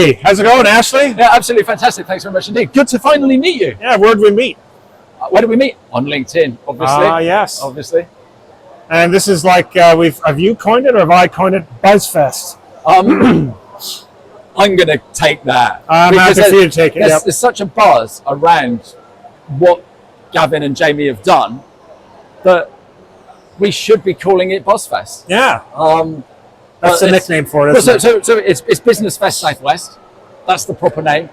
Hey, how's it going, Ashley? Yeah, absolutely fantastic. Thanks very much indeed. Good to finally meet you. Yeah, where'd we meet? Where did we meet? On LinkedIn, obviously. Yes. Obviously. And this is like, have you coined it or have I coined it? BuzzFest. I'm going to take that. I'm happy for you to take it. There's such a buzz around what Gavin and Jamie have done that we should be calling it BuzzFest. Yeah. That's the nickname for it, isn't it? So it's Business Fest Southwest. That's the proper name.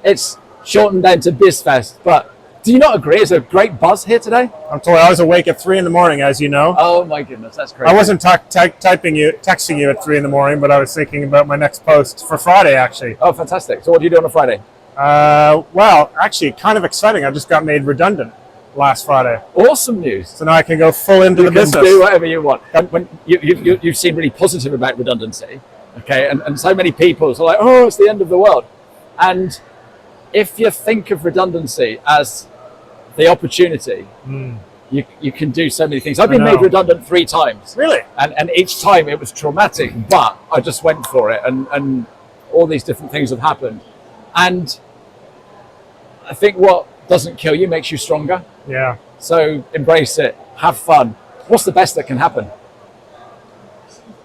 It's shortened down to BizFest. But do you not agree? It's a great buzz here today. I'm told I was awake at 3 a.m, as you know. Oh my goodness, that's crazy. I wasn't texting you at 3 a.m, but I was thinking about my next post for Friday, actually. Oh, fantastic. So what do you do on a Friday? Well, actually, kind of exciting. I just got made redundant last Friday. Awesome news. So now I can go full into the business. You can do whatever you want. When you seem really positive about redundancy, okay? And so many people are like, oh, it's the end of the world. And if you think of redundancy as the opportunity, you can do so many things. I've been made redundant 3 times. Really? And each time it was traumatic, but I just went for it, and all these different things have happened. And I think what doesn't kill you makes you stronger. Yeah. So embrace it, have fun. What's the best that can happen?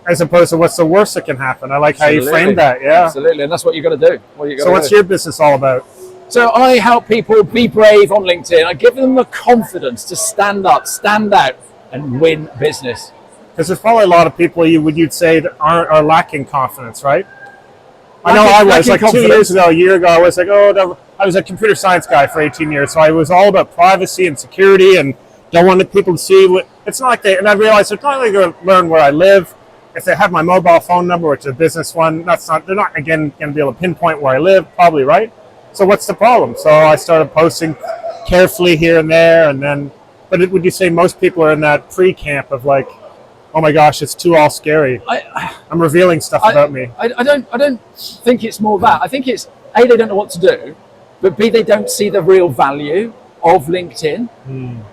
As opposed to what's the worst that can happen. I like how you framed that. Yeah. Absolutely, and that's what you got to do. So what's your business all about? So I help people be brave on LinkedIn. I give them the confidence to stand up, stand out, and win business. Because there's probably a lot of people you'd say that are lacking confidence, right? I know I was like 2 years ago, a year ago. I was like, I was a computer science guy for 18 years, so I was all about privacy and security, and don't want people to see what. It's not like they. And I realized they're not going to learn where I live. If they have my mobile phone number, which is a business one, they're not again going to be able to pinpoint where I live, probably, right? So what's the problem? So I started posting carefully here and there, and then. But would you say most people are in that pre-camp of like, oh my gosh, it's too all scary. I'm revealing stuff about me. I don't think it's more that. I think it's A, they don't know what to do, but B, they don't see the real value of LinkedIn.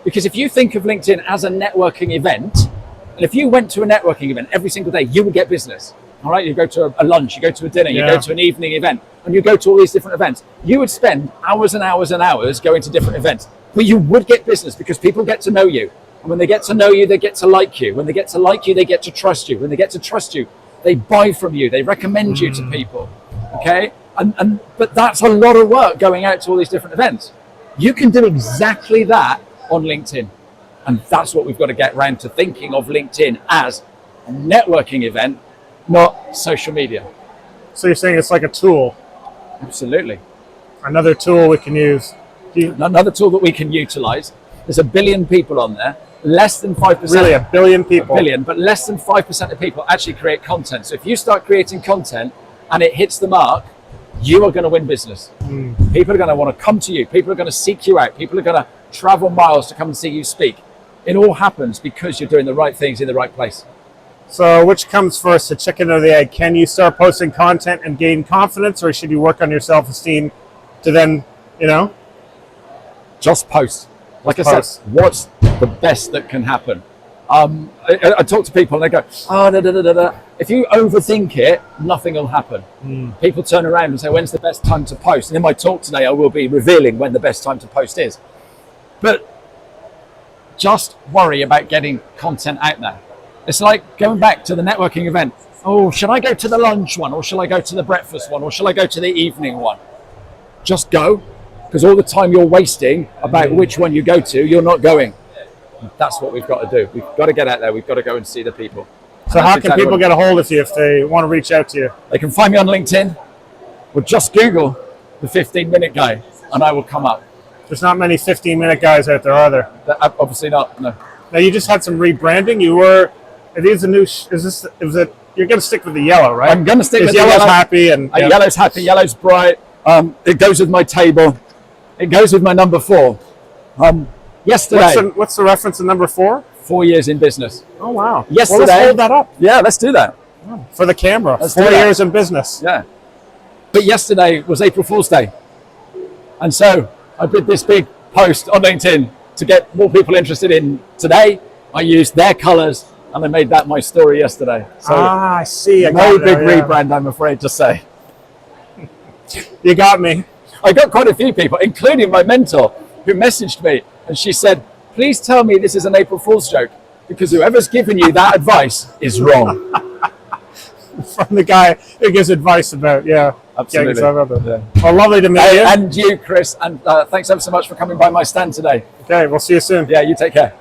Because if you think of LinkedIn as a networking event, and if you went to a networking event every single day, you would get business. All right, you go to a lunch, you go to a dinner, you go to an evening event, and you go to all these different events. You would spend hours and hours and hours going to different events, but you would get business because people get to know you. And when they get to know you, they get to like you. When they get to like you, they get to trust you. When they get to trust you, they buy from you. They recommend you to people. Okay? But that's a lot of work going out to all these different events. You can do exactly that on LinkedIn. And that's what we've got to get around to thinking of LinkedIn as a networking event, not social media. So you're saying it's like a tool? Absolutely. Another tool we can use. Another tool that we can utilize. There's 1 billion people on there. Less than 5%. Really, 1 billion people? 1 billion, but less than 5% of people actually create content. So if you start creating content and it hits the mark, you are going to win business. People are going to want to come to you. People are going to seek you out. People are going to travel miles to come and see you speak. It all happens because you're doing the right things in the right place. So which comes first, the chicken or the egg? Can you start posting content and gain confidence, or should you work on your self-esteem to then, Just post. Like I said, what's the best that can happen? I talk to people and they go, If you overthink it, nothing will happen. People turn around and say, when's the best time to post? And in my talk today, I will be revealing when the best time to post is. But just worry about getting content out there. It's like going back to the networking event. Oh, should I go to the lunch one, or shall I go to the breakfast one, or shall I go to the evening one? Just go. Because all the time you're wasting about which one you go to, you're not going. That's what we've got to do. We've got to get out there. We've got to go and see the people. So how can people get a hold of you if they want to reach out to you? They can find me on LinkedIn, or just Google the 15-minute guy, and I will come up. There's not many 15-minute guys out there, are there? Obviously not, no. Now you just had some rebranding. You're going to stick with the yellow, right? I'm going to stick with the yellow's yellow. Happy. Yellow's happy, yellow's bright. It goes with my table. It goes with my number 4. Yesterday. What's the reference to number 4? 4 years in business. Oh, wow. Yesterday. Well, let's hold that up. Yeah, let's do that. For the camera. 4 years in business. Yeah. But yesterday was April Fool's Day. And so I did this big post on LinkedIn to get more people interested in today. I used their colors and I made that my story yesterday. So I see. No big rebrand, I'm afraid to say. You got me. I got quite a few people, including my mentor, who messaged me, and she said, please tell me this is an April Fool's joke, because whoever's given you that advice is wrong. From the guy who gives advice about, Absolutely. Well, lovely to meet you. And you, Chris, and thanks ever so much for coming by my stand today. Okay, we'll see you soon. Yeah, you take care.